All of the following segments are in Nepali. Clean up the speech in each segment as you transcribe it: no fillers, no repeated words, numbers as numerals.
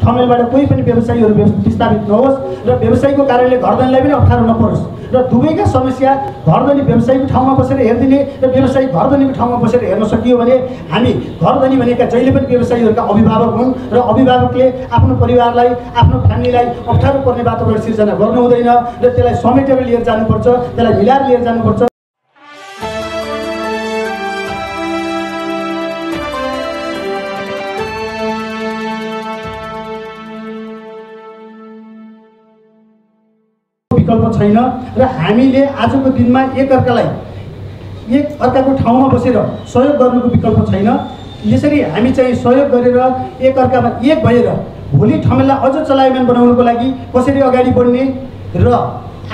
ठमेलबाट कोही पनि व्यवसायीहरू विस्थापित नहोस् र व्यवसायीको कारणले घरधनीलाई पनि अप्ठ्यारो नपरोस् र दुवैका समस्या घरधनी व्यवसायीको ठाउँमा बसेर हेर्दिने र व्यवसायी घरधनीको ठाउँमा बसेर हेर्न सकियो भने हामी घरधनी भनेका जहिले पनि व्यवसायीहरूका अभिभावक हुन् र अभिभावकले आफ्नो परिवारलाई आफ्नो फ्यामिलीलाई अप्ठ्यारो पर्ने वातावरण सिर्जना गर्नु हुँदैन र त्यसलाई समेटेर लिएर जानुपर्छ, त्यसलाई मिलाएर लिएर जानुपर्छ। विकल्प छैन र हामीले आजको दिनमा एकअर्काको ठाउँमा बसेर सहयोग गर्नुको विकल्प छैन। यसरी हामी चाहिँ सहयोग गरेर एकअर्कामा एक भएर भोलि ठमेललाई अझ चलायमान बनाउनुको लागि कसरी अगाडि बढ्ने र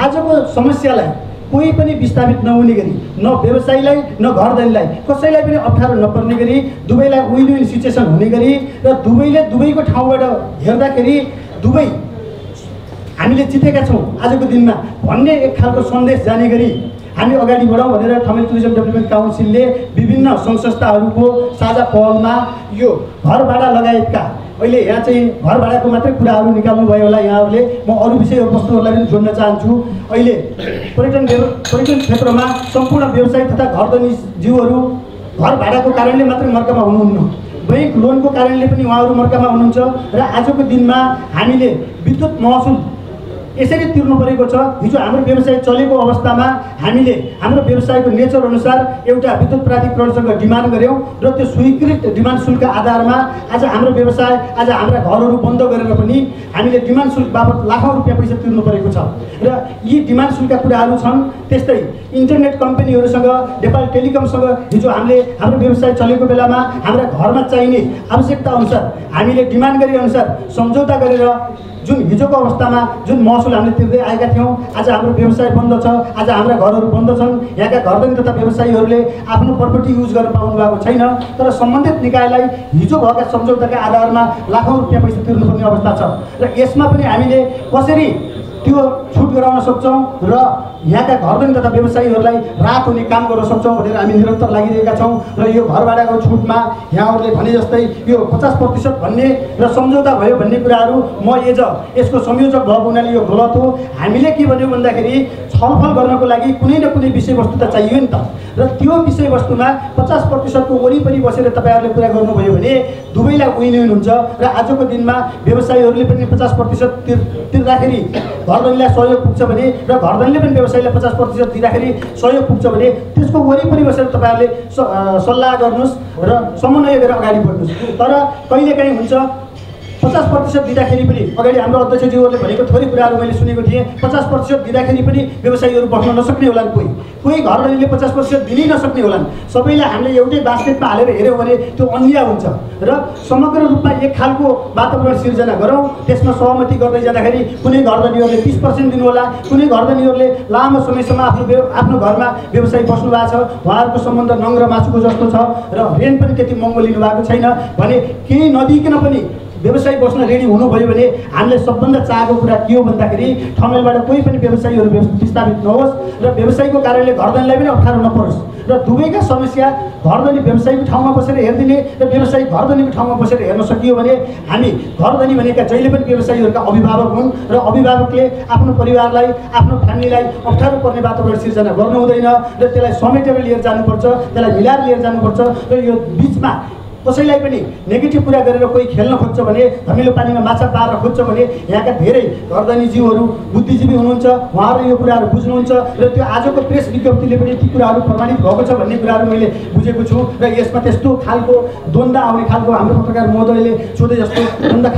आजको समस्यालाई कोही पनि विस्थापित नहुने गरी न व्यवसायीलाई न घरधनीलाई कसैलाई पनि अप्ठ्यारो नपर्ने गरी दुवैलाई विन विन सिचुएसन हुने गरी र दुवैले दुवैको ठाउँबाट हेर्दाखेरि दुवै हामीले जितेका छौँ आजको दिनमा भन्ने एक खालको सन्देश जाने गरी हामी अगाडि बढौँ भनेर ठमेल टुरिज्म डेभलपमेन्ट काउन्सिलले विभिन्न सङ्घ संस्थाहरूको साझा पहलमा यो घर भाडा लगायतका अहिले यहाँ चाहिँ घर भाडाको मात्रै कुराहरू निकाल्नु भयो होला यहाँहरूले। म अरू विषयवस्तुहरूलाई पनि जोड्न चाहन्छु। अहिले पर्यटन क्षेत्रमा सम्पूर्ण व्यवसायी तथा घरधनी जीवहरू घर भाडाको कारणले मात्रै मर्कामा हुनुहुन्न, बैंक लोनको कारणले पनि उहाँहरू मर्कामा हुनुहुन्छ र आजको दिनमा हामीले विद्युत महसुल यसरी तिर्नु परेको छ। हिजो हाम्रो व्यवसाय चलेको अवस्थामा हामीले हाम्रो व्यवसायको नेचर अनुसार एउटा विद्युत प्राधिकरणसँग डिमान्ड गऱ्यौँ र त्यो स्वीकृत डिमान्ड शुल्क आधारमा आज हाम्रो व्यवसाय आज हाम्रा घरहरू बन्द गरेर पनि हामीले डिमान्ड शुल्क बाबत लाखौँ रुपियाँ पैसा तिर्नु परेको छ र यी डिमान्ड शुल्कका कुराहरू छन्। त्यस्तै इन्टरनेट कम्पनीहरूसँग नेपाल टेलिकमसँग हिजो हामीले हाम्रो व्यवसाय चलेको बेलामा हाम्रा घरमा चाहिने आवश्यकता अनुसार हामीले डिमान्ड गरे अनुसार सम्झौता गरेर जुन हिजोको अवस्थामा जुन महसुल हामीले तिर्दै आएका थियौँ आज हाम्रो व्यवसाय बन्द छ, आज हाम्रा घरहरू बन्द छन्। यहाँका घरधनी तथा व्यवसायीहरूले आफ्नो प्रपर्टी युज गर्न पाउनु भएको छैन तर सम्बन्धित निकायलाई हिजो भएका सम्झौताका आधारमा लाखौँ रुपियाँ पैसा तिर्नुपर्ने अवस्था छ र यसमा पनि हामीले कसरी त्यो छुट गराउन सक्छौँ र यहाँका घरधनी तथा व्यवसायीहरूलाई राहत हुने काम गर्न सक्छौँ भनेर हामी निरन्तर लागिरहेका छौँ र यो घर भाडाको छुटमा यहाँहरूले भने जस्तै यो 50% भन्ने र सम्झौता भयो भन्ने कुराहरू म यसको संयोजक भएको हुनाले यो गलत हो। हामीले के भन्यौँ भन्दाखेरि छलफल गर्नको लागि कुनै न कुनै विषयवस्तु त चाहियो नि त र त्यो विषयवस्तुमा 50% को वरिपरि बसेर तपाईँहरूले कुरा गर्नुभयो भने दुवैलाई विन विन हुन्छ र आजको दिनमा व्यवसायीहरूले पनि 50% तिर्दाखेरि घरधनीलाई सहयोग पुग्छ भने र घरधनीले पनि व्यवसायीलाई 50% दिँदाखेरि सहयोग पुग्छ भने त्यसको वरिपरि बसेर तपाईँहरूले सल्लाह गर्नुहोस् र समन्वय गरेर अगाडि बढ्नुहोस्। तर कहिलेकाहीँ हुन्छ 50% दिँदाखेरि पनि अगाडि हाम्रो अध्यक्षज्यूहरूले भनेको थोरै कुराहरू मैले सुनेको थिएँ। 50% दिँदाखेरि पनि व्यवसायीहरू बस्न नसक्ने होलान्, कोही घरधनीले 50% दिनै नसक्ने होलान्। सबैलाई हामीले एउटै बास्केटमा हालेर हेऱ्यौँ भने त्यो अन्याय हुन्छ र समग्र रूपमा एक खालको वातावरण सिर्जना गरौँ। त्यसमा सहमति गर्दै जाँदाखेरि कुनै घरधनीहरूले 30% दिनु होला, कुनै घरधनीहरूले लामो समयसम्म आफ्नो घरमा व्यवसाय बस्नु भएको छ, उहाँहरूको सम्बन्ध नङ र मासुको जस्तो छ र रेन्ट पनि त्यति महँगो लिनु भएको छैन भने केही नदिइकन पनि व्यवसायी बस्न रेडी हुनुभयो भने हामीले सबभन्दा चाहेको कुरा के हो भन्दाखेरि ठमेलबाट कोही पनि व्यवसायीहरू विस्थापित नहोस् र व्यवसायीको कारणले घरधनीलाई पनि अप्ठ्यारो नपरोस् र दुवैका समस्या घरधनी व्यवसायीको ठाउँमा बसेर हेर्दिने र व्यवसायी घरधनीको ठाउँमा बसेर हेर्न सकियो भने हामी घरधनी भनेका जहिले पनि व्यवसायीहरूका अभिभावक हुन् र अभिभावकले आफ्नो परिवारलाई आफ्नो फ्यामिलीलाई अप्ठ्यारो पर्ने वातावरण सिर्जना गर्नु हुँदैन र त्यसलाई समेटेर लिएर जानुपर्छ, त्यसलाई मिलाएर लिएर जानुपर्छ र यो बिचमा कसैलाई पनि नेगेटिभ कुरा गरेर कोही खेल्न खोज्छ भने धमिलो पानीमा माछा पारेर खोज्छ भने यहाँका धेरै घरधनी जीवहरू बुद्धिजीवी हुनुहुन्छ, उहाँहरू यो कुराहरू बुझ्नुहुन्छ र त्यो आजको प्रेस विज्ञप्तिले पनि ती कुराहरू प्रमाणित भएको छ भन्ने कुराहरू मैले बुझेको छु र यसमा त्यस्तो खालको द्वन्द्व आउने खालको हाम्रो पत्रकार महोदयले सोधे जस्तो द्वन्द्व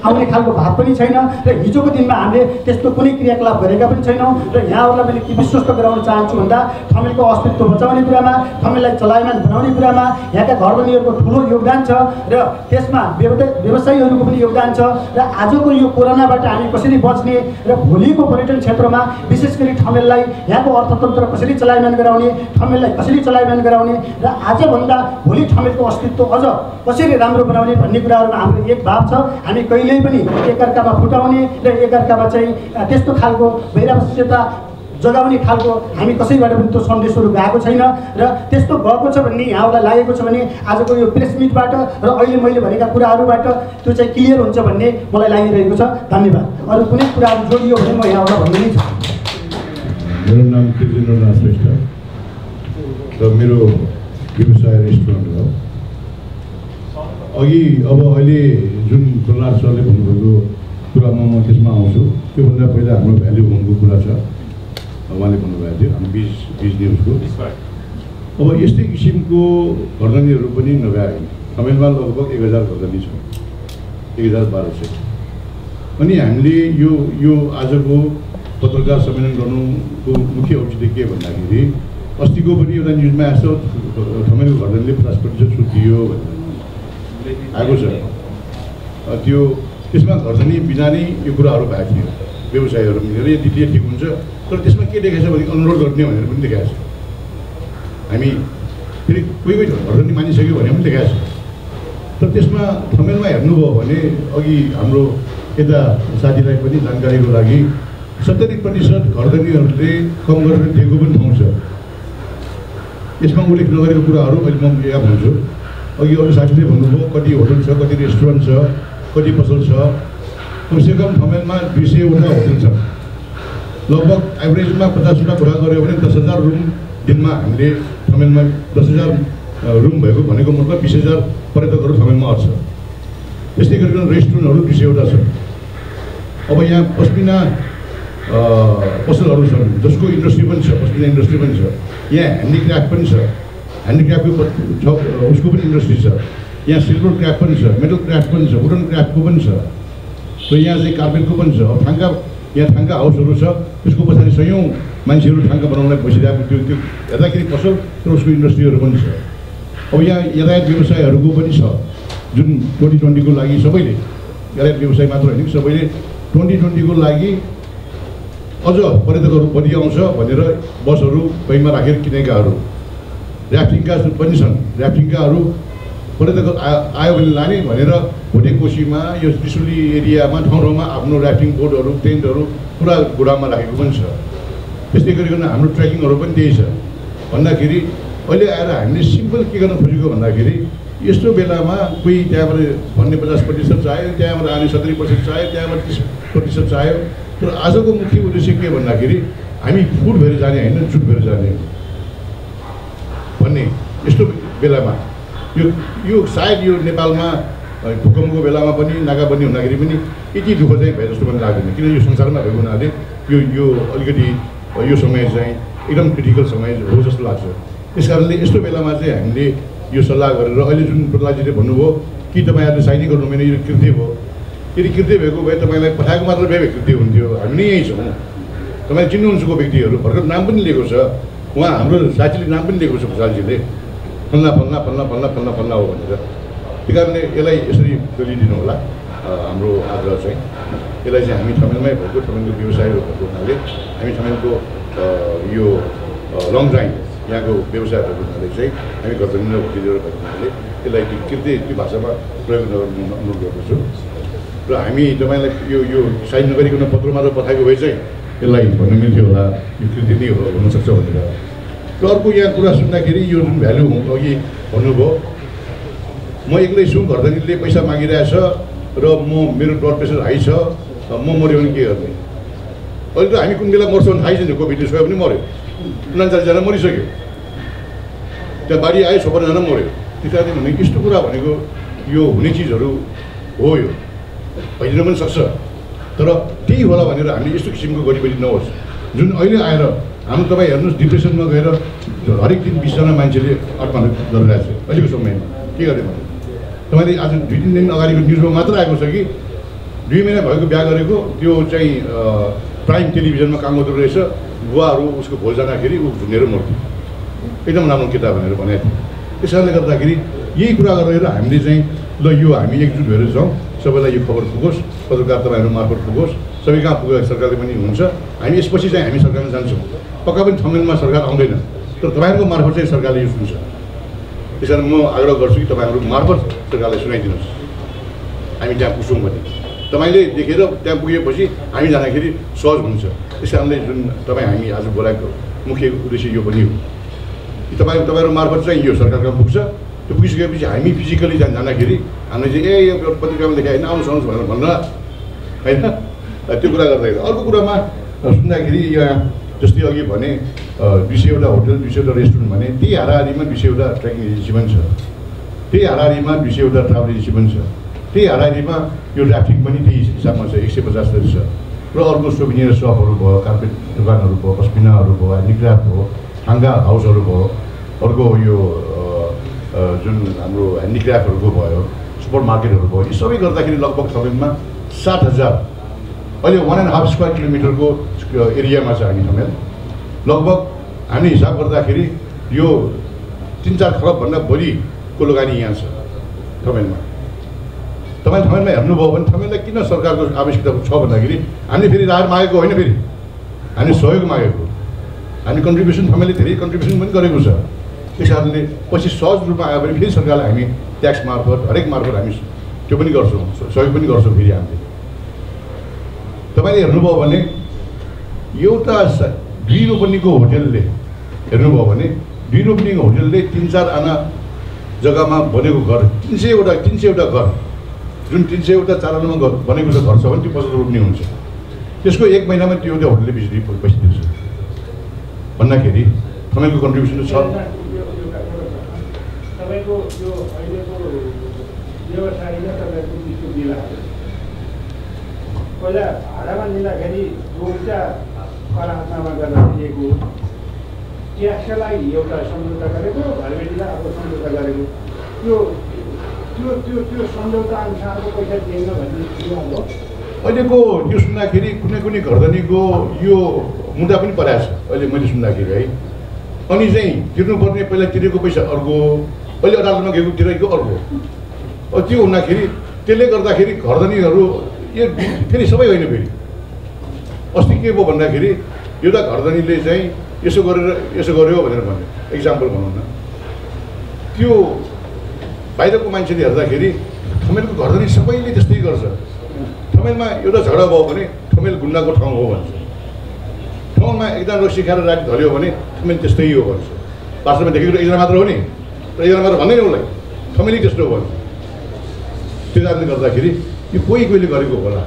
आउने खालको भाव पनि छैन र हिजोको दिनमा हामीले त्यस्तो कुनै क्रियाकलाप गरेका पनि छैनौँ र यहाँहरूलाई मैले के विश्वस्त गराउन चाहन्छु भन्दा ठमेलको अस्तित्व बचाउने कुरामा, ठमेललाई चलायमान बनाउने कुरामा यहाँका घरधनीहरूको ठुलो योगदान छ र त्यसमा व्यवसायीहरूको पनि योगदान छ र आजको यो कोरोनाबाट हामी कसरी बच्ने र भोलिको पर्यटन क्षेत्रमा विशेष गरी ठमेललाई यहाँको अर्थतन्त्र कसरी चलायमान गराउने, ठमेललाई कसरी चलायमान गराउने र आजभन्दा भोलि ठमेलको अस्तित्व अझ कसरी राम्रो बनाउने भन्ने कुराहरूमा हाम्रो एक भाव छ। हामी कहिल्यै पनि एकअर्कामा फुटाउने र एकअर्कामा चाहिँ त्यस्तो खालको वैरावस्यता जगाउने खालको हामी कसैबाट पनि त्यो सन्देशहरू गएको छैन र त्यस्तो गएको छ भन्ने यहाँलाई लागेको छ भने आजको यो प्रेस मिटबाट र अहिले मैले भनेका कुराहरूबाट त्यो चाहिँ क्लियर हुन्छ भन्ने मलाई लागिरहेको छ। धन्यवाद। अरू कुनै कुराहरू जोडियो भने म यहाँबाट भन्नु नै छ। मेरो नाम कृष्णनाथ श्रेष्ठ र मेरो व्यवसाय रेस्टुरेन्ट हो। अघि अब अहिले जुन प्रहलाद सरले भन्नुभएको कुरामा म त्यसमा आउँछु। त्योभन्दा पहिला हाम्रो भ्याल्यु होमको कुरा छ, उहाँले भन्नुभएको थियो हाम्रो बिज न्युजको। अब यस्तै किसिमको घरधनीहरू पनि नभए तमिलमा लगभग 1000 घरधनी छ, 101200। अनि हामीले यो आजको पत्रकार सम्मेलन गर्नुको मुख्य औचित्य के भन्दाखेरि अस्तिको पनि एउटा न्युजमा यस्तो तमिलको घरधनीले 50% छुट दियो भनेर आएको छ। त्यो त्यसमा घरधनी बिना नै यो कुराहरू भएको थियो। व्यवसायहरू मिलेर यदि ठिक हुन्छ, तर त्यसमा के देखाएको छ भने अनुरोध गर्ने भनेर पनि देखाएको छ। हामी फेरि कोही घरधनी मानिसक्यो भने पनि देखाएको छ। तर त्यसमा थमेलमा हेर्नुभयो भने अघि हाम्रो यता साथीलाई पनि जानकारीको लागि 70% घरधनीहरूले कम गरेर दिएको पनि ठाउँ छ। यसमा उल्लेख नगरेको कुराहरू अहिले म यहाँ भन्छु। अघि अरू साथीले भन्नुभयो कति होटल छ, कति रेस्टुरेन्ट छ, कति पसल छ। कमसेकम थमेलमा 200वटा होटल छ। लगभग एभरेजमा 50वटा कुरा गऱ्यो भने 10,000 रुम दिनमा हामीले थमेलमा 10,000 रुम भएको भनेको मतलब 20,000 पर्यटकहरू थमेलमा आउँछ। त्यस्तै गरिकन रेस्टुरेन्टहरू 200वटा छ। अब यहाँ पस्मिना पसलहरू छन् जसको इन्डस्ट्री पनि छ, पस्मिना इन्डस्ट्री पनि छ। यहाँ ह्यान्डिक्राफ्ट पनि छ, ह्यान्डिक्राफ्टको उसको पनि इन्डस्ट्री छ। यहाँ सिल्भर क्राफ्ट पनि छ, मेटल क्राफ्ट पनि छ, वुडन क्राफ्टको पनि छ। र यहाँ चाहिँ कार्पेटको पनि छ। अब थाङ्का यहाँ थाङ्का हाउसहरू छ, त्यसको पछाडि सयौँ मान्छेहरू थाङ्का बनाउनलाई बसिरहेको त्यो हेर्दाखेरि पसल र उसको इन्डस्ट्रीहरू पनि छ। अब यहाँ यातायात व्यवसायहरूको पनि छ, जुन 2020को लागि सबैले यातायात व्यवसाय मात्र होइन, सबैले 2020को लागि अझ पर्यटकहरू बढी आउँछ भनेर बसहरू बैमा राखेर किनेकाहरू। ऱ्याफ्टिङका पनि छन्, ऱ्याफ्टिङकाहरू पर्यटक आयो भने लाने भनेर भोटे कोसीमा यो त्रिशुली एरियामा ठाउँ ठाउँमा आफ्नो ऱ्याफ्टिङ बोटहरू टेन्टहरू पुरा गोडामा राखेको पनि छ। त्यस्तै गरिकन हाम्रो ट्रेकिङहरू पनि त्यही छ। भन्दाखेरि अहिले आएर हामीले सिम्पल के गर्न खोजेको भन्दाखेरि यस्तो बेलामा कोही त्यहाँबाट भन्ने 50% चाहियो, त्यहाँबाट आउने 70% चाहियो, त्यहाँबाट 30% चाहियो। तर आजको मुख्य उद्देश्य के भन्दाखेरि हामी फुड भएर जाने होइन, जुट भएर जाने भन्ने। यस्तो बेलामा यो सायद यो नेपालमा भूकम्पको बेलामा पनि नाकाबन्दी हुँदाखेरि पनि यति दुःख चाहिँ भए जस्तो पनि लाग्दैन। किन यो संसारमा भएको हुनाले यो अलिकति यो समय चाहिँ एकदम क्रिटिकल समय हो जस्तो लाग्छ। त्यस कारणले यस्तो बेलामा चाहिँ हामीले यो सल्लाह गरेर अहिले जुन प्रहलादजीले भन्नुभयो कि तपाईँहरूले साइन गर्नु भने यो कृत्य भयो। यदि कृत्य भएको भए तपाईँलाई पठाएको मात्र भए कृत्य हुन्थ्यो। हामी नै यहीँ छौँ। तपाईँ चिन्नुहुन्छ को व्यक्तिहरू, भर्खर नाम पनि लिएको छ। उहाँ हाम्रो साथीले नाम पनि लिएको छ, भुषालजीले, फल्ना फल्ना फल्ना फल्ना फल्ना फल्ना हो भनेर। त्यही कारणले यसलाई यसरी गरिदिनु होला। हाम्रो आग्रह चाहिँ यसलाई चाहिँ हामी थमेलमै भएको, थमेलको व्यवसायहरू भएको हुनाले हामी थमेलको यो लङ टाइम यहाँको व्यवसाय भएको हुनाले चाहिँ हामी घरधनी र भतिजहरू भएको हुनाले यसलाई कृत्य त्यो भाषामा प्रयोग नगर्नु अनुरोध गर्दछु। र हामी तपाईँलाई यो साइन नगरिकन पत्र मात्र पठाएको भए चाहिँ यसलाई भन्नु मिल्थ्यो होला यो कृत्य नै हो हुनसक्छ भनेर। र अर्को यहाँ कुरा सुन्दाखेरि यो जुन भ्यालु अघि भन्नुभयो, म एक्लै छु, घरधनीले पैसा मागिरहेछ र मेरो ब्लड प्रेसर हाई छ, म मऱ्यो भने के गर्ने? अहिले त हामी कुन बेला मर्छौँ भने थाहै छैन। कोभिडले छोयो पनि मऱ्यो, 39जना मरिसक्यो, त्यहाँ बाढी आयो 56जना मऱ्यो। त्यस कारणले भनेको यस्तो कुरा भनेको यो हुने चिजहरू हो, यो भइदिन पनि सक्छ। तर त्यही होला भनेर हामीले यस्तो किसिमको गडबडी नहोस्। जुन अहिले आएर हाम्रो तपाईँ हेर्नुहोस् डिप्रेसनमा गएर हरेक दिन 20जना मान्छेले आत्महत्या गरिरहेको छ अहिलेको समयमा। के गर्ने भने तपाईँले आज 2-3 दिन अगाडिको न्युजमा मात्र आएको छ कि 2 महिना भएको बिहा गरेको त्यो चाहिँ प्राइम टेलिभिजनमा काम गर्दो रहेछ, बुवाहरू उसको भोज जाँदाखेरि ऊ झुन्डेर मर्थ्यो, एकदम राम्रो केटा भनेर भनेको थियो। त्यस कारणले गर्दाखेरि यही कुरा गरेर हामीले चाहिँ ल यो हामी एकजुट भएर जाउँ, सबैलाई यो खबर पुगोस्, पत्रकार तपाईँहरू मार्फत पुगोस्, सबै कहाँ पुगेको सरकारले पनि हुन्छ। हामी यसपछि चाहिँ हामी सरकारमा जान्छौँ। पक्का पनि थमेलमा सरकार आउँदैन, तर तपाईँहरूको मार्फत चाहिँ सरकारले यो सुन्छ। त्यस कारण म आग्रह गर्छु कि तपाईँहरू मार्फत सरकारलाई सुनाइदिनुहोस् हामी त्यहाँ पुग्छौँ भने। तपाईँले देखेर त्यहाँ पुगेपछि हामी जाँदाखेरि सहज हुन्छ। त्यस कारणले जुन तपाईँ हामी आज बोलाएको मुख्य उद्देश्य यो पनि हो कि तपाईँहरू मार्फत चाहिँ यो सरकारमा पुग्छ। त्यो पुगिसकेपछि हामी फिजिकली जाँदाखेरि हामीले चाहिँ यो पत्रिकामा लेखाइ होइन आउनुहोस् भनेर भन्न होइन त्यो कुरा गर्दाखेरि। अर्को कुरामा सुन्दाखेरि यहाँ जस्तै अघि भने 200वटा होटल 200वटा रेस्टुरेन्ट भने त्यही हाराहारीमा 200वटा ट्रेकिङ एजेन्सी पनि छ, त्यही हाराहारीमा 200वटा ट्राभल एजेन्सी पनि छ, त्यही हाराहारीमा यो राफ्टिङ पनि त्यही हिसाबमा छ 150 जति छ। र अर्को सोभिनियर सपहरू भयो, कार्पेट दोकानहरू भयो, पस्मिनाहरू भयो, ह्यान्डिक्राफ्ट भयो, हाङ्गा हाउसहरू भयो, अर्को यो जुन हाम्रो ह्यान्डिक्राफ्टहरूको भयो, सुपर मार्केटहरू भयो, यी सबै गर्दाखेरि लगभग तपाईँमा 7,000 अहिले 1.5 स्क्वायर किलोमिटरको एरियामा छ हामी ठमेल। लगभग हामी हिसाब गर्दाखेरि यो 3-4 खरबभन्दा बढीको लगानी यहाँ छ ठमेलमा। तपाईँ ठमेलमा हेर्नुभयो भने ठमेललाई किन सरकारको आवश्यकता छ भन्दाखेरि हामीले फेरि राहत मागेको होइन, फेरि हामीले सहयोग मागेको। हामी कन्ट्रिब्युसन ठमेलले धेरै कन्ट्रिब्युसन पनि गरेको छ। त्यस कारणले पछि सहज रूपमा आयो भने फेरि सरकारलाई हामी ट्याक्स मार्फत हरेक मार्फत हामी त्यो पनि गर्छौँ, सहयोग पनि गर्छौँ फेरि हामीले। तपाईँले हेर्नुभयो भने एउटा डिरोपनीको होटलले हेर्नुभयो भने डिरोपनीको होटलले 3-4 आना जग्गामा बनेको घर 300वटा घर जुन 300वटा 4 आनामा बनेको छ घर छ भने त्यो 50 रोप्ने हुन्छ। त्यसको 1 महिनामा त्यो एउटा होटलले बिजुली पैसा दिन्छ भन्दाखेरि तपाईँको कन्ट्रिब्युसन छ। तपाईँको यो अहिलेको व्यवसायमा तपाईँको त्यस्तो बिलाहरू पहिला भाडामा लिँदाखेरि एउटा करारमा गरेर दिएको, ट्याक्सलाई एउटा सम्झौता गरेको, घरबेटीलाई अब सम्झौता गरेको, त्यो त्यो त्यो त्यो सम्झौता अनुसारको पैसा दिएन भन्ने कुरा हो। अहिलेको त्यो सुन्दाखेरि कुनै घरधनीको यो मुद्दा पनि परेको छ अहिले मैले सुन्दाखेरि है। अनि चाहिँ तिर्नुपर्ने पहिला तिरेको पैसा अर्को, अहिले अदालतमा गएको तिरेको अर्को। त्यो हुँदाखेरि त्यसले गर्दाखेरि घरधनीहरू यो फेरि सबै होइन। फेरि अस्ति के भयो भन्दाखेरि एउटा घरधनीले चाहिँ यसो गर्यो भनेर भन्यो, एक्जाम्पल भनौँ न, त्यो बाहिरको मान्छेले हेर्दाखेरि ठमेलको घरधनी सबैले त्यस्तै गर्छ। ठमेलमा एउटा झगडा भयो भने ठमेल गुन्डाको ठाउँ हो भन्छ, ठाउँमा एकजना रक्सी खाएर राति धर्यो भने ठमेल त्यस्तै हो भन्छ। वास्तवमा देखेको एकजना मात्र हो नि, र एकजना मात्र भन्दैन उसलाई, ठमेलै त्यस्तो भन्छ। त्यो कारणले गर्दाखेरि यो कोहीले गरेको होला,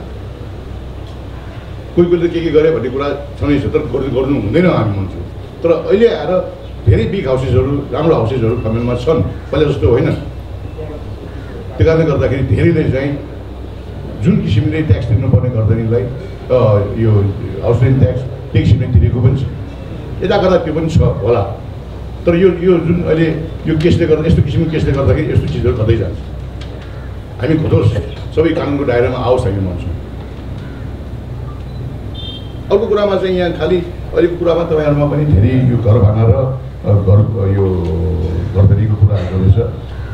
कोहीले के गरे भन्ने कुरा छँदैछ, तर गर्नु हुँदैन हामी भन्छौँ। तर अहिले आएर धेरै बिग हाउसेसहरू राम्रो हाउसेसहरू ठमेलमा छन्, पहिला जस्तो होइन। त्यो कारणले गर्दाखेरि धेरैले चाहिँ जुन किसिमले ट्याक्स तिर्नुपर्ने गर्दनीलाई यो हाउस रेन्ट ट्याक्स त्यही किसिमले तिरेको पनि छ। यता गर्दा त्यो पनि छ होला, तर यो जुन अहिले यो केसले गर्दा यस्तो किसिमको केसले गर्दाखेरि यस्तो चिजहरू कतै जान्छ। हामी खोजोस् सबै कानुनको दायरामा आओस् हामी भन्छौँ। अर्को कुरामा चाहिँ यहाँ खालि अहिलेको कुरामा तपाईँहरूमा पनि धेरै यो घर भाँडा र घर यो घरधनीको कुराहरू रहेछ।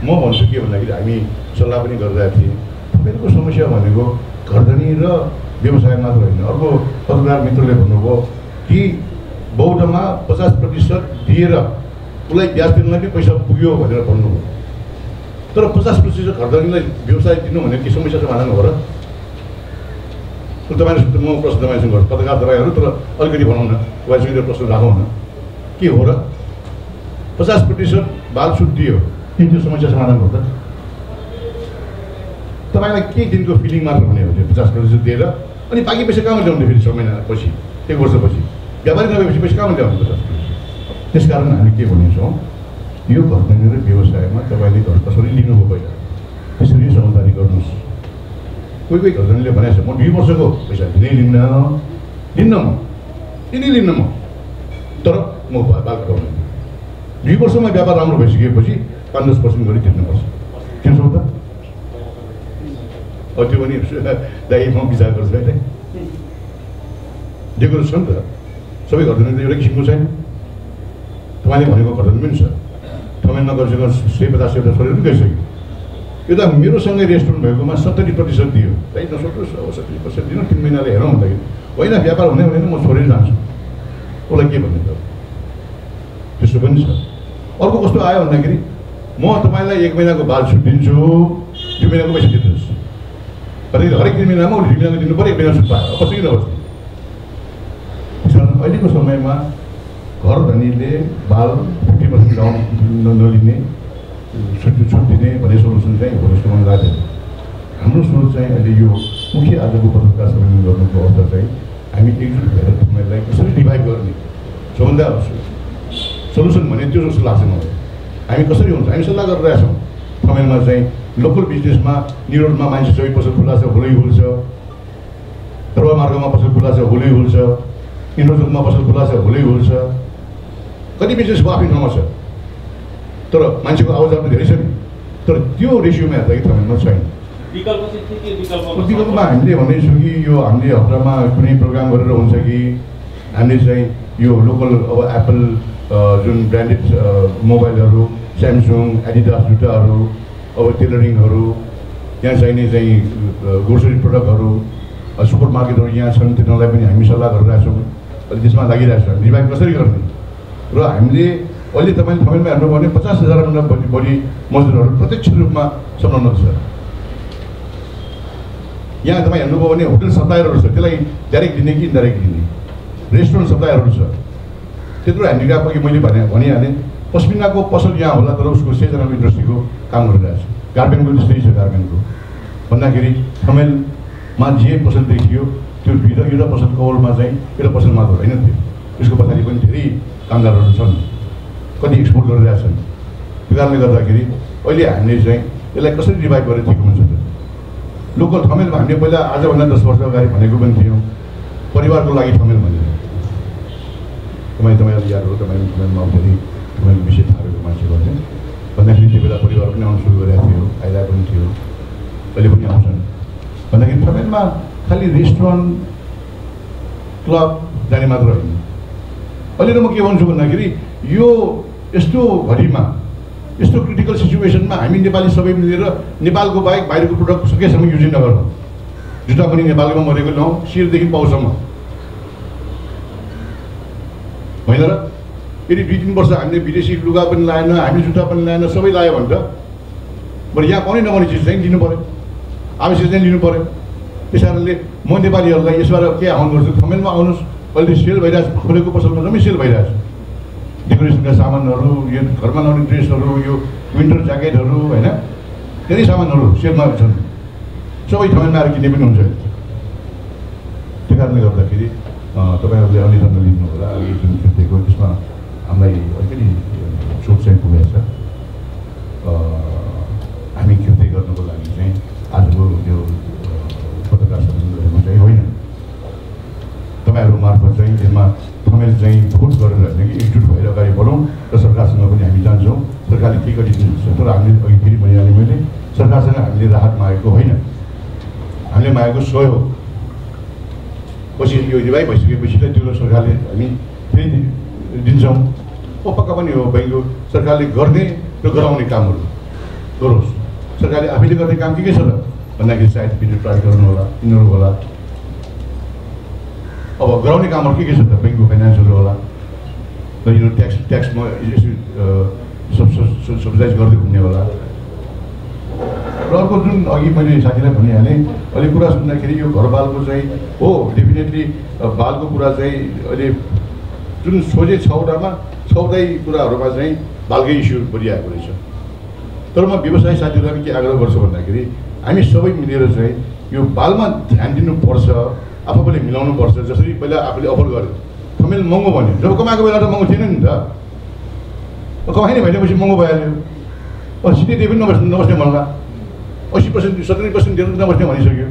म भन्छु के भन्दाखेरि हामी सल्लाह पनि गरिरहेको थिएँ। तपाईँहरूको समस्या भनेको घरधनी र व्यवसाय मात्र होइन। अर्को पत्रकार मित्रले भन्नुभयो कि बौद्धमा 50% दिएर उसलाई ब्याज दिनलाई पनि पैसा पुग्यो भनेर भन्नुभयो। तर 50% घरधनीलाई व्यवसाय दिनु भने के समस्या समाधान हो र? तपाईँहरू म प्रश्न तपाईँसँग गर्छु, पत्रकार तपाईँहरू, तर अलिकति भनौँ न, तपाईँसँग प्रश्न राखौँ न, के हो र? 50% बाल छुट दियो, के त्यो समस्या समाधान हो त? तपाईँलाई केही दिनको फिलिङ मात्र हुने हो त्यो 50% दिएर, अनि बाँकी पैसा कहाँमा ल्याउने फेरि 6 महिनापछि 1 वर्षपछि व्यापारी नभएपछि पैसा कहाँमा ल्याउने 50%? त्यस कारण हामी के भनेछौँ, यो घरधनी र व्यवसायमा तपाईँले घर कसरी लिनुभयो पहिला त्यसरी समझदारी गर्नुहोस्। कोही घरधनीले भनेको छ म 2 वर्षको पैसा लिन्न म, तर म बाल कटाउनु 2 वर्षमा व्यापार राम्रो भइसकेपछि 5-10% गरी तिर्नुपर्छ। त्यो छ त? त्यो पनि दाइ म विचार गर्छु है, दिएको छ नि त। सबै घरधनी एउटा किसिमको छैन। तपाईँले भनेको घरधनी पनि छ, ठमेल नगरिसकेको 150-100 छोडेर पनि गइसक्यो। यो त मेरोसँगै रेस्टुरेन्ट भएकोमा 70% दियो, है 70% दिनु 3 महिनाले हेरौँ भन्दाखेरि होइन व्यापार हुने भनेर म छोडेर जान्छु, उसलाई के भन्ने त? त्यस्तो पनि छ। अर्को कस्तो आयो भन्दाखेरि म तपाईँलाई 1 महिनाको बाल छुट दिन्छु, 2 महिनाको पैसा दिनुहोस्, हरेक क्रिमिनलमा उसले रिमिनाको दिनु पऱ्यो बिना सुट पाएर कसै किन बस्ने अहिलेको समयमा घर धनीले बाल 50% डाउन नलिने छुट दिने भन्ने सोल्युसन चाहिँ हो जस्तो मलाई लाग्दैन। हाम्रो सोच चाहिँ अहिले यो मुख्य आजको पत्रकार सम्मेलन गर्नुको अवस्था चाहिँ हामी एकजुट भएर तपाईँलाई कसरी रिभाइभ गर्ने सबभन्दा सोल्युसन भने त्यो जस्तो लाग्छ मलाई। हामी कसरी हुन्छ हामी सल्लाह गरिरहेका छौँ। समयमा चाहिँ लोकल बिजनेसमा न्युरोडमा मान्छे सबै पसल खुल्ला छ भोलि हुन्छ, दरबार मार्गमा पसल खुल्ला छ भोलि हुन्छ, इन्डोजोनमा पसल खुल्ला छ भोलि हुन्छ। कति बिजनेसको आफ्नै ठाउँमा छ तर मान्छेको आवाजावट धेरै छ नि, तर त्यो रेसियोमा हेर्दाखेरि तपाईँमा छैन। विकल्पमा हामीले भन्दैछौँ कि यो हामीले हप्तामा कुनै प्रोग्राम गरेर हुन्छ कि हामीले चाहिँ यो लोकल अब एप्पल जुन ब्रान्डेड मोबाइलहरू, स्यामसङ, एडिडास जुत्ताहरू, अब टेलरिङहरू, यहाँ चाहिने चाहिँ ग्रोसरी प्रडक्टहरू, सुपर मार्केटहरू यहाँ छन्, तिनीहरूलाई पनि हामी सल्लाह गरिरहेका छौँ। अहिले त्यसमा लागिरहेको छ रिभाइभ कसरी गर्ने। र हामीले अहिले तपाईँले थमेलमा हेर्नु भने 50,000भन्दा बढी मजदुरहरू प्रत्यक्ष रूपमा संलग्न छ। यहाँ तपाईँ हेर्नुभयो भने होटल सप्लायरहरू छ, त्यसलाई डाइरेक्ट दिने कि इन्डाइरेक्ट दिने, रेस्टुरेन्ट सप्लायरहरू छ। त्यत्रो ह्यान्डिक्राफ्ट अघि मैले भनिहालेँ। पश्मिनाको पसल यहाँ होला तर उसको 6 इन्डस्ट्रीको काम गरिरहेको छ। गार्मेन्टको त्यस्तै छ। गार्मेन्टको भन्दाखेरि थमेलमा जे पसल देखियो त्यो एउटा पसल कवलमा चाहिँ एउटा पसल मात्र होइन थियो, त्यसको पछाडि पनि धेरै कामदारहरू छन्, कति एक्सपोर्ट गरिरहेका छन्। त्यो कारणले गर्दाखेरि अहिले हामीले चाहिँ यसलाई कसरी रिभाइभ गरेर ठिक हुन्छ त। लोकल थमेलमा हामीले पहिला आजभन्दा 10 वर्ष अगाडि भनेको पनि थियौँ परिवारको लागि थमेल भनेर। तपाईँलाई याद हो, तपाईँले थमेलमा आउँदाखेरि तपाईँको विषय थाहा भएको मान्छे भन्ने भन्दाखेरि त्यो बेला परिवार पनि आउनु सुरु गरेको थियो, आइरहेको पनि थियो, अहिले पनि आउँछन्। भन्दाखेरि थमेलमा खालि रेस्टुरेन्ट क्लब जाने मात्र होइन। अहिले त म के भन्छु भन्दाखेरि यो यस्तो घडीमा यस्तो क्रिटिकल सिचुएसनमा हामी नेपाली सबै मिलेर नेपालको बाहेक बाहिरको प्रडक्ट सकेसम्म युज नगर्नु। जुत्ता पनि नेपालमा मरेको ल्याउँ, शिरदेखि पाउसम्म होइन र। यदि 2-3 वर्ष हामीले विदेशी लुगा पनि लाएन, हामी जुत्ता पनि लाएन, सबै लायो भने त बरु यहाँ पाउने नपाउने चिज चाहिँ दिनु पऱ्यो, आवश्यक चाहिँ लिनु पऱ्यो। त्यस कारणले म नेपालीहरूलाई यसबाट के आह्वान गर्छु, थमेलमा आउनुहोस्। अहिले सेल भइरहेको छ, खोलेको पसलमा जम्मै सेल भइरहेको छ। डेकोरेसनका सामानहरू, यो घरमा लाउने ड्रेसहरू, यो विन्टर ज्याकेटहरू होइन, धेरै सामानहरू सेलमा छन्। सबै थमेलमा आएर किन्ने पनि हुन्छ। त्यो कारणले गर्दाखेरि तपाईँहरूले अलि धर्म लिनु होला। अघि जुन दिएको त्यसमा हामीलाई अलिकति सोच चाहिँ पुगेको छ। हामी कृत्य गर्नुको लागि चाहिँ आजको यो पत्रकार सम्मेलन चाहिँ होइन, तपाईँहरू मार्फत चाहिँ यसमा थमेल चाहिँ भोट गरेर होइन कि एकजुट भएर अगाडि बढौँ र सरकारसँग पनि हामी जान्छौँ। सरकारले के गरिदिनुहुन्छ तर हामीले अघि फेरि भनिहालेँ मैले, सरकारसँग हामीले राहत मागेको होइन, हामीले मागेको सहयोग। पछि यो रिभाइभ भइसकेपछि त त्यो सरकारले हामी फेरि दिन्छौँ। पक्का पनि हो बैङ्क सरकारले गर्ने र गराउने कामहरू गरोस्। सरकारले आफैले गर्ने काम के छ त भन्दाखेरि सायद भिडियो प्राधिकरण होला, यिनीहरू होला। अब गराउने कामहरू के छ त ब्याङ्कको फाइनेन्सहरू होला र यो ट्याक्समा सब्सिडाइज गर्दै घुम्ने होला। र अर्को जुन अघि मैले साथीलाई भनिहालेँ, अहिले कुरा सुन्दाखेरि यो घर बालको चाहिँ हो डेफिनेटली बालको कुरा चाहिँ अहिले जुन सोझे 6वटामा 6वटै कुराहरूमा चाहिँ बालकै इस्यु बढिआएको रहेछ। तर म व्यवसायी साथीहरूलाई के आग्रह गर्छु भन्दाखेरि हामी सबै मिलेर चाहिँ यो बालमा ध्यान दिनुपर्छ, आफूले मिलाउनुपर्छ। जसरी पहिला आफूले अफर गर्यो थमेल महँगो भन्यो, जब कमाएको बेला त महँगो थिएन नि त, कमाइ नै भइदिएपछि महँगो भइहाल्यो। सिधै त्यही पनि नबस्ने भन्ला 80% 70% दिएर नबस्ने भनिसक्यो।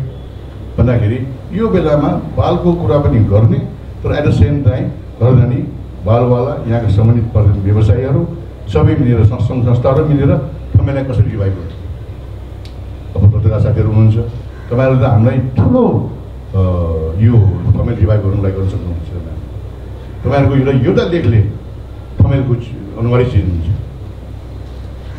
भन्दाखेरि यो बेलामा बालको कुरा पनि गर्ने तर एट द सेम टाइम घरधनी बालवाला यहाँका सम्बन्धित व्यवसायीहरू सबै मिलेर संस्थाहरू मिलेर थमेललाई कसरी रिभाइभ गर्नु। अब पत्रकार साथीहरू हुनुहुन्छ, तपाईँहरू त हामीलाई ठुलो यो थमेल रिभाइभ गर्नुलाई गर्न सक्नुहुन्छ। तपाईँहरूको एउटा लेखले थमेलको अनुहारै चिन्नुहुन्छ।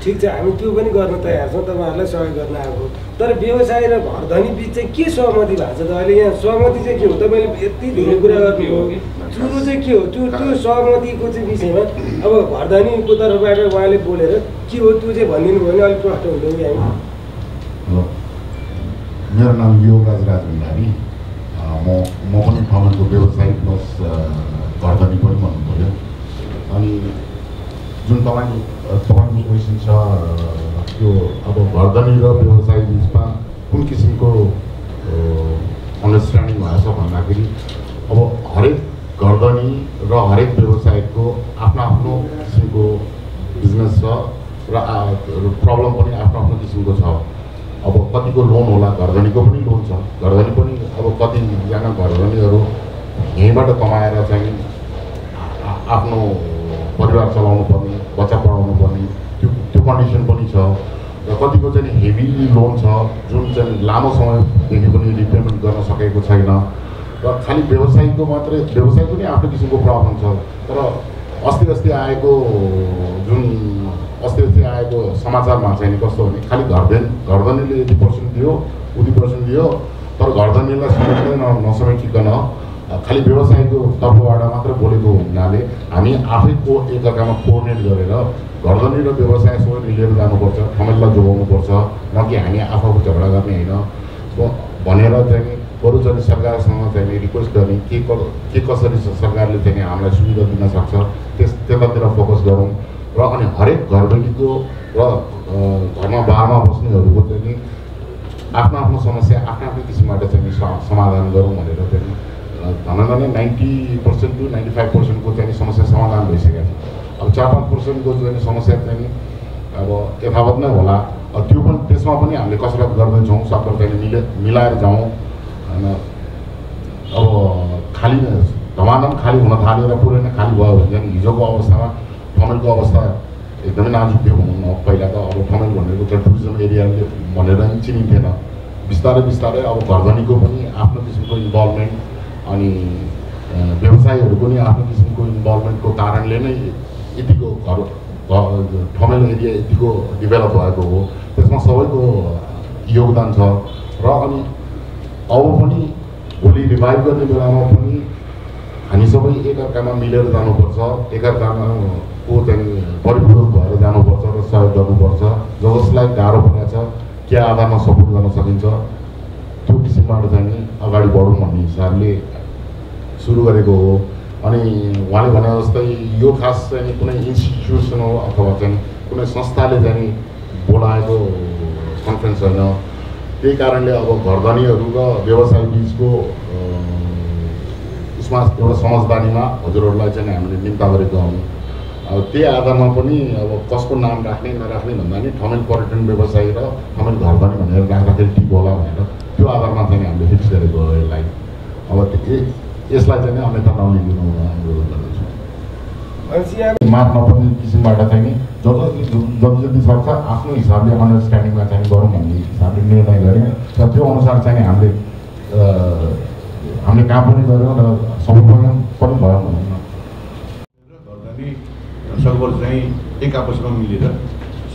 ठिक छ, हामी त्यो पनि गर्न तयार छौँ, तपाईँहरूलाई सहयोग गर्न आएको। तर व्यवसाय र घरधनी बिच चाहिँ के सहमति भएको छ त अहिले? यहाँ सहमति चाहिँ के हो? तपाईँले यति धेरै कुरा गर्नुभयो, सुरु चाहिँ के हो त्यो सहमतिको चाहिँ विषयमा अब घरधनीको तर्फबाट उहाँले बोलेर के हो त्यो चाहिँ भनिदिनु भयो भने अलिक प्रष्ट हुन्थ्यो कि हामी। मेरो नाम योगराज भण्डारी। म पनि ठमेलको व्यवसायी प्लस घरधनी पनि भन्नु पऱ्यो। अनि जुन तपाईँको क्वेसन छ त्यो अब घरधनी र व्यवसाय बिचमा कुन किसिमको अन्डरस्ट्यान्डिङ भएछ भन्दाखेरि अब हरेक घरधनी र हरेक व्यवसायको आफ्नो किसिमको बिजनेस छ र प्रब्लम पनि आफ्नो किसिमको छ। अब कतिको लोन होला, घरधनीको पनि लोन छ, घरधनी पनि अब कतिजना घरधनीहरू यहीँबाट कमाएर चाहिँ आफ्नो परिवार चलाउनु पर्ने, बच्चा पढाउनु पर्ने त्यो कन्डिसन पनि छ। र कतिको चाहिँ हेभी लोन छ जुन चाहिँ लामो समयदेखि पनि रिपेमेन्ट गर्न सकेको छैन। र खालि व्यवसायको मात्रै, व्यवसायको पनि आफ्नो किसिमको प्रब्लम छ। तर अस्ति आएको समाचारमा चाहिँ कस्तो भने खालि घरधनीले यति पर्सेन्ट दियो, उति पर्सेन्ट दियो, तर घरधनीलाई समेट्दै नसमेटिकन खालि व्यवसायको तर्फबाट मात्र बोलेको हुनाले हामी आफै एकअर्कामा कोअर्डिनेट गरेर घरधनी र व्यवसाय सबै मिलेर जानुपर्छ, ठमेललाई जोगाउनुपर्छ, न कि हामी आफू झगडा गर्ने होइन भनेर चाहिँ बरु चाहिँ सरकारसँग चाहिँ रिक्वेस्ट गर्ने के कसरी सरकारले चाहिँ हामीलाई सुविधा दिन सक्छ त्यतातिर फोकस गरौँ। र अनि हरेक घरधनीको र घरमा बारमा बस्नेहरूको चाहिँ आफ्नो समस्या आफ्नो किसिमबाट चाहिँ समाधान गरौँ भनेर चाहिँ धनगणना 90% to 95% को चाहिँ समस्या समाधान भइसकेको छ। अब 4-5% को चाहिँ समस्या चाहिँ अब यथावत नै होला। त्यो पनि त्यसमा पनि हामीले कसरत गर्दैछौँ, सबैले चाहिँ मिलाएर जाउँ होइन। अब खाली धमाधम खाली हुन थालेर पुरै नै खाली भयो भने चाहिँ हिजोको अवस्थामा ठमेलको अवस्था एकदमै नाजुक थियो भनौँ न। पहिला त अब ठमेल भनेको चाहिँ टुरिज्म एरियाले भनेर पनि चिनिन्थेन। बिस्तारै अब घरधनीको पनि आफ्नो किसिमको इन्भल्भमेन्ट अनि व्यवसायीहरू पनि आफ्नो किसिमको इन्भल्भमेन्टको कारणले नै यतिको ठमेल एरिया यतिको डेभलप भएको हो। त्यसमा सबैको योगदान छ। र अनि अब पनि भोलि रिभाइभ गर्ने बेलामा पनि हामी सबै एकअर्कामा मिलेर जानुपर्छ, एकअर्काको चाहिँ परिपूरक भएर जानुपर्छ र सहयोग गर्नुपर्छ। जसलाई गाह्रो परेको छ के आधारमा सपोर्ट गर्न सकिन्छ त्यो किसिमबाट चाहिँ अगाडि बढौँ भन्ने हिसाबले सुरु गरेको हो। अनि उहाँले भने जस्तै यो खास चाहिँ कुनै इन्स्टिट्युसन हो अथवा चाहिँ कुनै संस्थाले चाहिँ बोलाएको कन्फरेन्स होइन। त्यही कारणले अब घरधनीहरू र व्यवसाय बिचको उसमा एउटा समझदारीमा हजुरहरूलाई चाहिँ हामीले निम्ता गरेको हौँ। अब त्यही आधारमा पनि अब कसको नाम राख्ने नराख्ने भन्दा नि ठमेल पर्यटन व्यवसायी र ठमेल घरधनी भनेर राख्दाखेरि ठिक होला भनेर त्यो आधारमा चाहिँ हामीले फिक्स गरेको हो यसलाई। अब यसलाई चाहिँ अन्यथा नलिदिनु अनुरोध गर्दछु। माथमा पनि किसिमबाट चाहिँ जति सक्छ आफ्नो हिसाबले अन्डरस्ट्यान्डिङमा चाहिँ गरौँ भन्ने हिसाबले निर्णय गऱ्यौँ र त्यो अनुसार चाहिँ हामीले काम पनि गऱ्यौँ र सफल पनि भयो भनौँ न। घरधनी सर्वर चाहिँ एक आपसमा मिलेर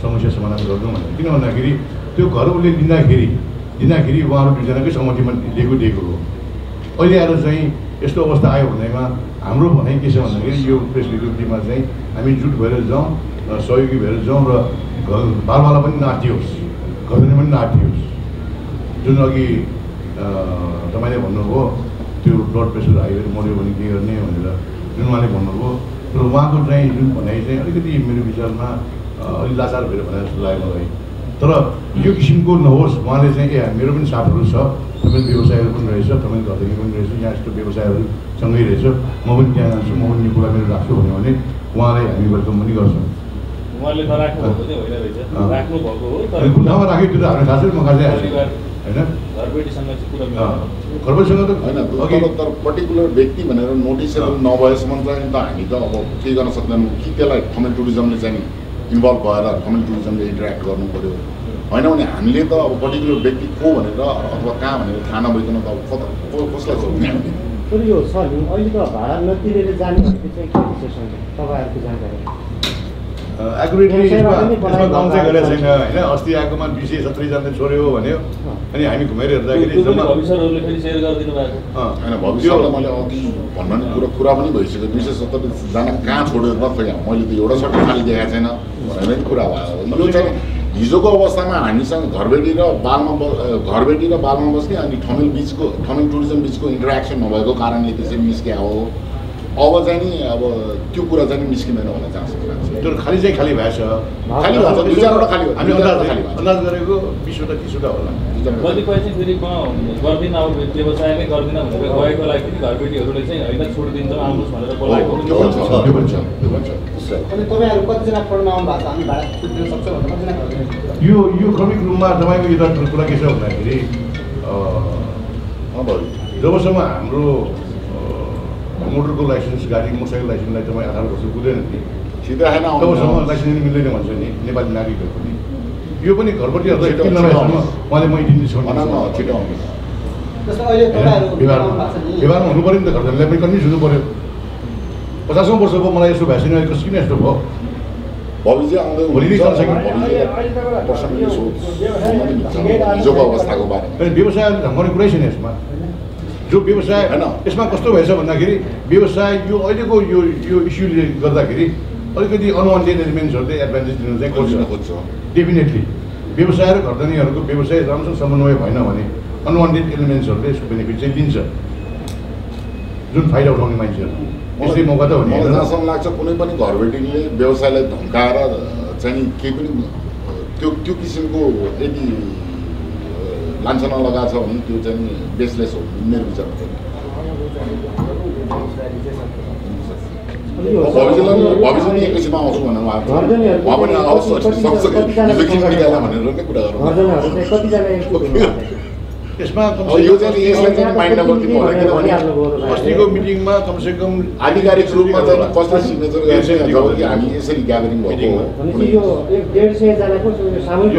समस्या समाधान गर्नु भनेर, किन भन्दाखेरि त्यो घर उसले लिँदाखेरि उहाँहरू दुईजनाकै सहमतिमा दिएको हो। अहिले आएर चाहिँ यस्तो अवस्था आयो भन्दैमा हाम्रो भनाइ के छ भन्दाखेरि यो प्रेस विज्ञप्तिमा चाहिँ हामी जुट भएर जाउँ, सहयोगी भएर जाउँ र बालवाला पनि नाटियोस्, घरधनी पनि नाटियोस्। जुन अघि तपाईँले भन्नुभयो त्यो ब्लड प्रेसर हाई भएर मऱ्यो भने के गर्ने भनेर जुन उहाँले भन्नुभयो, तर उहाँको चाहिँ जुन भनाइ चाहिँ अलिकति मेरो विचारमा अलिक लाचार भएर भनेर जस्तो लाग्यो मलाई। तर यो किसिमको नहोस्। उहाँले चाहिँ मेरो पनि साथहरू छ, तपाईँ व्यवसायहरू पनि रहेछ, तपाईँ घरधनी पनि रहेछ, यहाँ यस्तो व्यवसायहरू सँगै रहेछ, म पनि त्यहाँ जान्छु, म पनि यो कुरा मेरो राख्छु भन्यो भने उहाँलाई हामी वेलकम पनि गर्छौँ। उहाँले नराख्नु भएको चाहिँ होइन रहेछ, राख्नु भएको हो। तर कुनामा राख्यो त्यो त हामी खासै म खासै आएको होइन। घरबेटीसँग चाहिँ कुरा घरबेटीसँग त होइन तर पर्टिकुलर व्यक्ति भनेर नोटिसेबल नभएसम्म चाहिँ त हामी त अब के गर्न सक्दैनौँ कि त्यसलाई ठमेल टुरिज्मले चाहिँ इन्भल्भ भएर ठमेल टुरिज्मले इन्टरेक्ट गर्नु पऱ्यो होइन भने हामीले त अब पर्टिकुलर व्यक्ति को भनेर अथवा कहाँ भनेर थाहा नभइकन त अब कसलाई सोध्ने हामीले। तर यो सर अहिले त भाडा नतिरेर जाने भनेको चाहिँ के विशेषण तपाईँहरूको जानकारी? एकुरेटली यसमा काम चाहिँ गरेको छैन होइन। अस्ति आएकोमा 270 जनाले छोड्यो भन्यो, अनि हामी घुमेर हेर्दाखेरि होइन भविष्यलाई मैले अघि भन्नु कुरा पनि भइसक्यो। 270 जना कहाँ छोडेर खोइ मैले त एउटा सट्टा खालि देखाएको छैन भनेर कुरा भयो। यो चाहिँ हिजोको अवस्थामा हामीसँग घरबेटी र बालमा बस्ने अनि ठमेल टुरिज्म बिचको इन्टरेक्सन नभएको कारणले त्यसरी निस्किया हो। अब चाहिँ नि अब त्यो कुरा चाहिँ निस्किँदैन होला चान्स त्यो खाली भएछ। खाली हुन्छ, दुई चारवटा खाली हो। हामी अन्दाज गरेको 20वटा 30वटा होला। कतिपय चाहिँ फेरि म गर्दिनँ, अब व्यवसायमै गर्दिनँ भनेर गएको लागि पनि घरबेटीहरूले चाहिँ होइन छुट दिन्छ आउनुहोस् भनेर बोलाएको पनि भन्छ। अनि तपाईँहरू कतिजना पढ्न आउनु भएको छ, हामी भाडा छुट दिन सक्छौँ भने कतिजना गर्दैन? यो क्रमिक रूपमा तपाईँको एउटा कुरा के छ भन्दाखेरि जबसम्म हाम्रो मोटरको लाइसेन्स मोटरसाइकल लाइसेन्सलाई तपाईँ 18 वर्ष पुग्दैन नि तबसम्म लाइसेन्स मिल्दैन भन्छ नि नेपाली नागरिकहरू पनि। यो पनि घरपट्टिहरूलाई उहाँले म दिनु छिटो आउने व्यवहारमा हुनु पऱ्यो नि त। घरजनलाई पनि कन्भिन्स हुनु पऱ्यो। 50औं वर्ष भयो मलाई यस्तो भ्याक्सिन अहिले किन यस्तो भयो भविष्य आउँदै हिजोको अवस्थाको बारेमा व्यवसायले धम्काउने कुरै छैन यसमा। जो व्यवसाय यसमा कस्तो भएछ भन्दाखेरि व्यवसाय यो अहिलेको यो इस्युले गर्दाखेरि अलिकति अनवान्टेड एलिमेन्ट्सहरूले एडभान्टेज दिनु चाहिँ खोज्छ। डेफिनेटली व्यवसाय र घरधनीहरूको व्यवसाय राम्रोसँग समन्वय भएन भने अनवान्टेड एलिमेन्ट्सहरूले यसको बेनिफिट चाहिँ दिन्छ, जुन फाइदा उठाउने मान्छेहरू। यसले मौका त हो नि। मलाई जहाँसम्म लाग्छ कुनै पनि घरबेटीले व्यवसायलाई धम्काएर चाहिँ केही पनि त्यो किसिमको यदि लान्छना लगाएको छ भने त्यो चाहिँ बेसलेस हो मेरो विचारमा चाहिँ। भविष्य नि एकैछिनमा आउँछु भनेर उहाँ पनि आउँछ सक्छ भनेर नै कुरा गर्नु। यसमा यो चाहिँ यसलाई चाहिँ माइन्ड नगरिदिनु होला, किनभने अस्तिको मिटिङमा कमसेकम आधिकारिक रूपमा चाहिँ कसले सिग्नेचर गरेको जब कि हामी यसरी ग्यादरिङ भएको यो 150 जनाको सामूहिक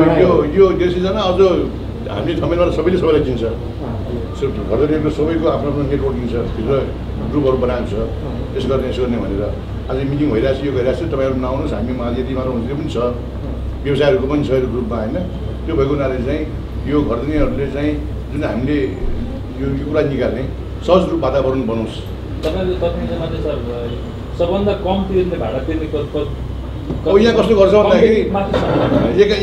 यो 150 जना अझ हामीले ठमेलबाट सबैलाई चिन्छ। घरधनीहरूको सबैको आफ्नो आफ्नो नेटवर्किङ छ, भित्र ग्रुपहरू बनाएको छ, यसो गर्ने भनेर आज मिटिङ भइरहेको छ। यो भइरहेको छ, तपाईँहरू नआउनुहोस्, हामीमा यति मात्र हुन्छ पनि छ, व्यवसायहरूको पनि छ यो ग्रुपमा होइन। त्यो भएको हुनाले चाहिँ यो घरधनीहरूले चाहिँ जुन हामीले यो कुरा निकाल्ने सहज रूप वातावरण बनाओस्। तपाईँको तथ्याङ्कमा चाहिँ सर सबभन्दा कम तिर्ने भाडा तिर्ने अब यहाँ कस्तो गर्छ भन्दाखेरि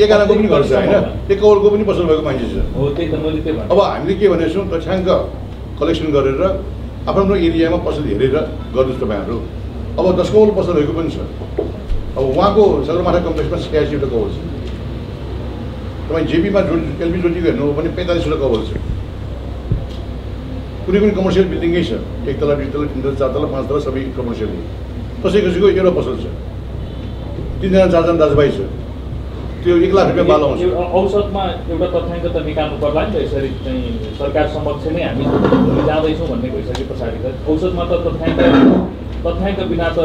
11को पनि गर्छ होइन, 1 करोडको पनि पसल भएको मान्छे छ। अब हामीले के भनेको छौँ, तथ्याङ्क कलेक्सन गरेर आफ्नो एरियामा पसल हेरेर गर्नुहोस् तपाईँहरू। अब 10 करोड पसल भएको पनि छ। अब उहाँको सगरमाथा कम्प्लेक्समा 86वटा कवर छ। तपाईँ जेपीमा एलपी ज्योतिको हेर्नु हो भने 45वटा कवर छ। कुनै पनि कमर्सियल बिल्डिङै छ, 1 तला 2 तला 3 तला 4 तला 5 तला सबै कमर्सियल। कसैको एउटा पसल छ, 3 जना 4 जना दाजुभाइ छ, त्यो 1 लाख रुपियाँ बाल आउँछ। औसतमा एउटा तथ्याङ्क त निकाल्नु पर्ला नि त। यसरी चाहिँ सरकार समक्ष नै हामी जाँदैछौँ भन्ने भइसके पछाडि त औसतमा त तथ्याङ्क बिना त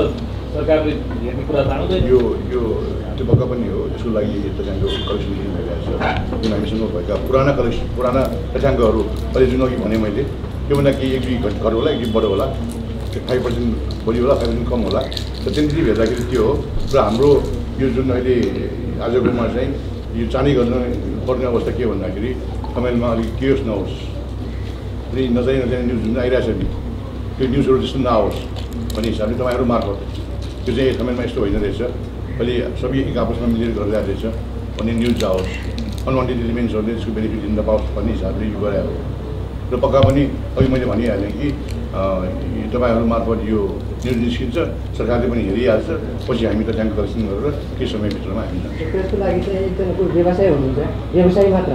सरकारले हेर्ने कुरा जाँदैन। यो त्यो पक्का पनि हो। यसको लागि तथ्याङ्क कलेक्सन भइरहेको छ। जुन हामीसँग भएका पुराना तथ्याङ्कहरू अहिले जुन अघि भने मैले त्योभन्दा केही 1-2 घट होला, 1-2 बढो होला, 5% बढी होला, 5% कम होला। र त्यति हेर्दाखेरि त्यो हो। र हाम्रो यो जुन अहिले आजकोमा चाहिँ यो चाँडै गर्न पर्ने अवस्था के भन्दाखेरि तपाईँमा अलिक केयर्स नहोस्, अनि नजाने न्युज जुन आइरहेको छ नि त्यो न्युजहरू त्यस्तो नआओस् भन्ने हिसाबले तपाईँहरू मार्फत त्यो चाहिँ समयमा यस्तो होइन रहेछ, अहिले सबै एक आपसमा मिलेर गरिरहेको रहेछ भन्ने न्युज जाओस्, अनवान्टेड एलिमेन्ट्सहरूले यसको बेनिफिट लिन पाओस् भन्ने हिसाबले यो गरायो। र पक्का पनि अघि मैले भनिहालेँ कि तपाईँहरू मार्फत यो न्युज निस्किन्छ, सरकारले पनि हेरिहाल्छ, पछि हामी तथ्याङ्क कलेक्सन गरेर केही समयभित्रमा हामी जान्छौँ। त्यसको लागि चाहिँ एकजना कोही व्यवसाय हुनुहुन्छ, व्यवसाय मात्र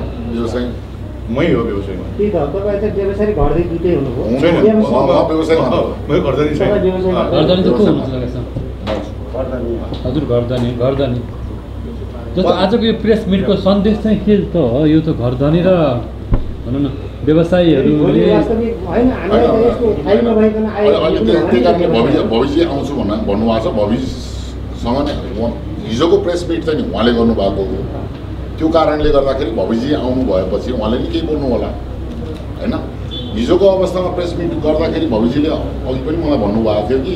मै हो व्यवसायमा। त्यही त तपाईँ चाहिँ व्यवसाय घरदै दुइटै हुनुभयो। हजुर घरधनी जस्तो आजको यो प्रेस मिटको सन्देश चाहिँ के त हो? यो त घरधनी र भनौँ न व्यवसायीहरूले त्यही कारणले भविष्य आउँछु भन्नुभएको छ। भविष्यसँग नै हिजोको प्रेस मिट चाहिँ उहाँले गर्नुभएको हो। त्यो कारणले गर्दाखेरि भविष्य आउनु भएपछि उहाँले नि केही बोल्नु होला होइन। हिजोको अवस्थामा प्रेस मिट गर्दाखेरि भविष्यले अघि पनि मलाई भन्नुभएको थियो कि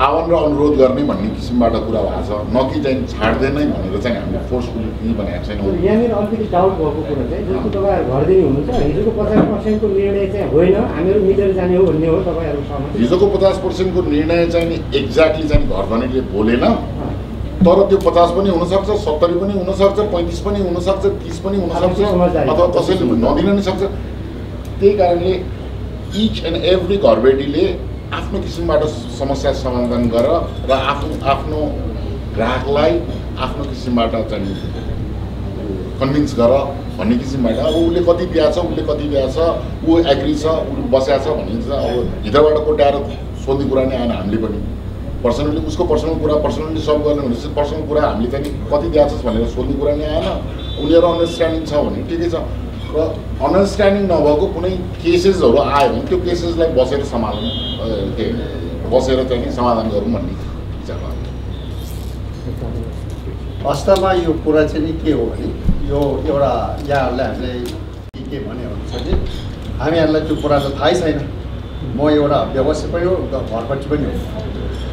आह्वान र अनुरोध गर्ने भन्ने किसिमबाट कुरा भएको छ, न कि चाहिँ छाड्दैन भनेर चाहिँ हामीले फोर्सफुली भनेको छैनौँ। यहाँनिर अलिकति डाउट भएको कुरा चाहिँ जस्तो तपाईँहरू घरदेखि हुनुहुन्छ, हिजोको 50% को निर्णय चाहिँ होइन, हामीहरू मिलेर जाने हो भन्ने हो तपाईँहरू सहमत? हिजोको 50% को निर्णय चाहिँ एक्ज्याक्टली चाहिँ घरधनीले बोलेन, तर त्यो 50 पनि हुनसक्छ, 70 पनि हुनसक्छ, 35 पनि हुनसक्छ, 30 पनि हुनसक्छ, अथवा कसैले नदिन नि सक्छ। त्यही कारणले इच एन्ड एभ्री घरबेटीले आफ्नो किसिमबाट समस्या समाधान गरेर र आफ्नो ग्राहकलाई आफ्नो किसिमबाट चाहिँ कन्भिन्स गर भन्ने किसिमबाट अब उसले कति दिएछ, उसले कति दिएछ, ऊ एग्री छ, ऊ बसेको छ भने चाहिँ अब भित्रबाट कोट्याएर सोध्ने कुरा नै आएन। हामीले पनि पर्सनली उसको पर्सनल कुरा पर्सनली सल्भ गर्ने भनेपछि पर्सनल कुरा हामीले चाहिँ कति दिएछस् भनेर सोध्ने कुरा नै आएन। उनीहरू अन्डरस्ट्यान्डिङ छ भने ठिकै छ, र अन्डरस्ट्यान्डिङ नभएको कुनै केसेसहरू आयो भने त्यो केसेसलाई बसेर बसेर चाहिँ समाधान गरौँ भन्ने विचार भयो। वास्तवमा यो कुरा चाहिँ नि के हो भने यो एउटा यहाँहरूलाई हामीले के भने हुन्छ कि हामीहरूलाई त्यो कुरा त थाहै छैन। म एउटा व्यवसाय पनि हो, घरपट्टि पनि हो,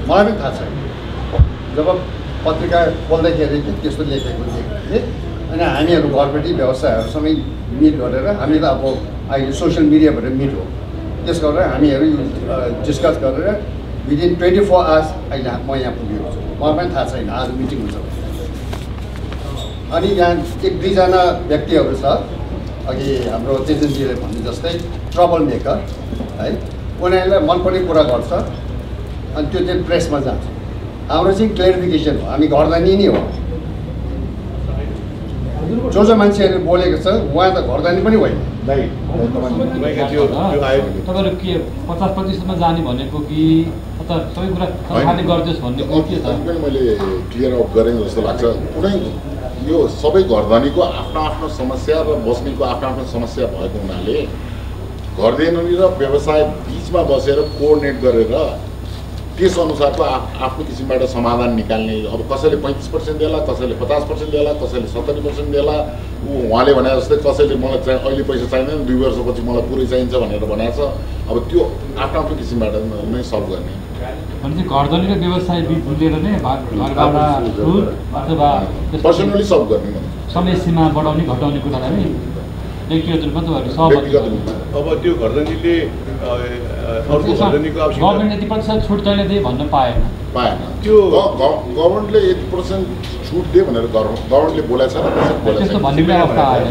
मलाई पनि थाहा छैन। जब पत्रिका खोल्दाखेरि त्यस्तो लेखेको थिएँ अनि हामीहरू घरपट्टि व्यवसायहरूसँगै मिट गरेर हामी त अब अहिले सोसियल मिडियाबाट मिट हो, त्यस गरेर हामीहरू डिस्कस गरेर विदिन 24 आवर्स अहिले म यहाँ पुगेको छु। मलाई पनि थाहा छैन आज मिटिङ हुन्छ। अनि यहाँ 1-2जना व्यक्तिहरू छ, अघि हाम्रो चेतनजीले भन्ने जस्तै ट्रबल मेकर है, उनीहरूलाई मनपर्ने कुरा गर्छ अनि त्यो चाहिँ प्रेसमा जान्छ। हाम्रो चाहिँ क्लेरिफिकेसन हो, हामी घरदानी नै हो। जो मान्छेहरूले बोलेको छ उहाँ त घरदानी पनि होइन। तपाईँहरू के 50% जाने भनेको कि अथवा सबै कुरा खाने गरिदियोस् भन्ने के छ? मैले क्लियर आउट गरेँ जस्तो लाग्छ। कुनै यो सबै घरधनीको आफ्नो आफ्नो समस्या र बस्नेको आफ्नो आफ्नो समस्या भएको हुनाले घरधनी र व्यवसाय बिचमा बसेर कोअर्डिनेट गरेर त्यस अनुसारको आफ्नो किसिमबाट समाधान निकाल्ने। अब कसैले 35% देला, कसैले 50% देला, कसैले 70% देला। उहाँले भने जस्तै कसैले मलाई चाहिँ अहिले पैसा चाहिँदैन, 2 वर्षपछि मलाई पुरै चाहिन्छ भनेर भनेको छ। अब त्यो आफ्नो आफ्नो किसिमबाट नै सल्भ गर्ने भनेपछि घरधनी र व्यवसाय बिच मिलेर नै अथवा पर्सनली सल्भ गर्ने समय सीमा बढाउने घटाउने कुरालाई नै व्यक्तिगत रूपमा तपाईँहरू अब त्यो घरधनीले अर्को घरधनीको गभर्मेन्ट यति प्रतिशत छुट तैँले दिए भन्न पाएन। त्यो गभर्मेन्टले 1% छुट दियो भनेर गभर्मेन्टले बोलेको छ। त्यस्तो भन्ने पनि अवस्था आयो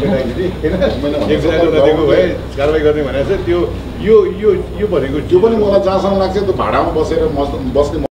दिएको भए कारवाही गर्ने भनेको छ। त्यो यो भनेको त्यो पनि मलाई जहाँसम्म लाग्छ त्यो भाडामा बसेर बस्ने